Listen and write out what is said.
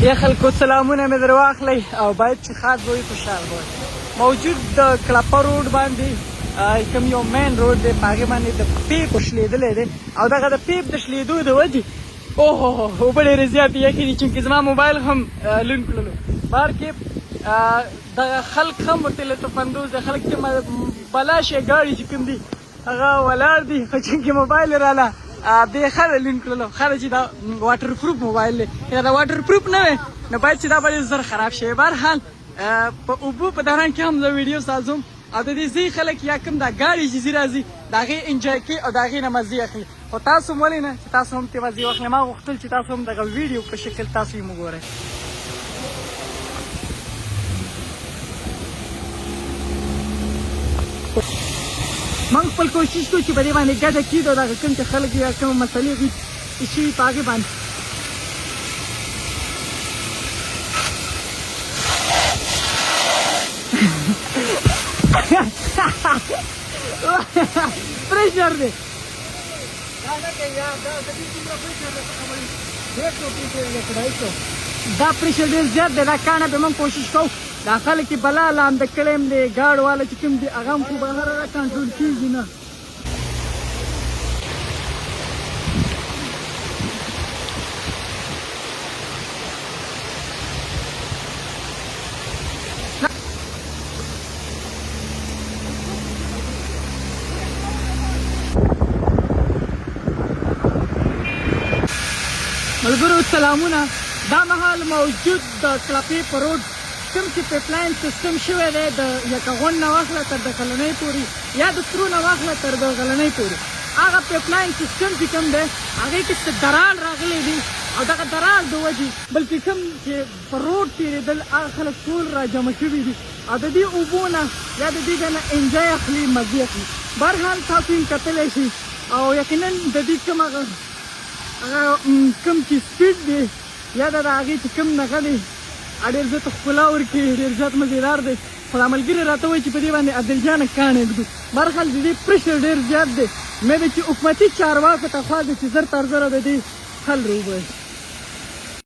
یا خلکو سلامونه مې در واخلئ او باید چې ښاد به وي خوشحال به وي. موجود د کلپه روډ باندې کوم یو مین روډ دی په هغې باندې د پیپ شلېدلی دی او دغه د پیپ د شلېدو د وجې اوهو اوبه ډېرې زیاتې یخې دي چونکې زما موبایل هم لوند کړلو. بهر کې دغه خلک هم ورته لطف اندوز دی. خلک چې بلا شی ګاډي چې کوم دي هغه ولاړ دي خو چونکې موبایل یې راله بې خره لوند کړلو. خره چې دا واټر پروف موبایل دی یا دا واټر پروف نه وی نو باید چې دا به زر خراب شي. بهرحال په اوبو په دوران کې هم زه ویډیو سازم او د دې ځای خلک یا کوم دا ګاډي چې ځي راځي د هغې انجوی کوي او د هغې نه مزې اخلي. خو تاسو هم ولې نه چې تاسو هم ترې مزې واخلئ. ما غوښتل چې تاسو هم دغه ویډیو په شکل تاسو یې وګورئ. موږ خپل کوشش کوو چې په دې باندې ګډه کېږدو دغه کوم چې خلک یا کومه مسلې دي شي په هغې باندې پریشر دی دا پریشر ډېر زیات دی. دا کاڼه به موږ کوشش کوو دا خلک چې بلا لامده کړی یم دی ګاډ والا چې کوم دي هغه هم خو بهر را کنټرول کېږي نه. ملګرو سلامونه. دا مهال موجود د کلپې په روډ کوم چې پیپلاین سیستم شوی دی د یکغون نه واخله تر د کلنۍ پورې یا د سرو نه واخله تر د غلنۍ پورې هغه پیپلاین سیستم چې کوم دی هغې کې څه درال راغلی دي او دغه درال د وجې بلکې کوم چې په روډ تېرېدل هغه خلک ټول را جمع شوي دي او د دې اوبو نه یا د دې نه انجوی اخلي مزې اخلي. بهرحال تاسو یې کتلی شي او یقینا د دې کوم هغه کوم چې سپیډ دی یا د هغې چې کوم نغه دی ډېر زیات ښکلا ورکوي ډېر زیات مزېدار دی. خو دا ملګري راته وایي چې په دې باندې عبدالجانه کاڼې ږدو. بهرحال د دې پرشر ډېر زیات دی. مې د چې حکومتي چارواکو ته خوا ده چې زر تر زره د دې حل راوباسي.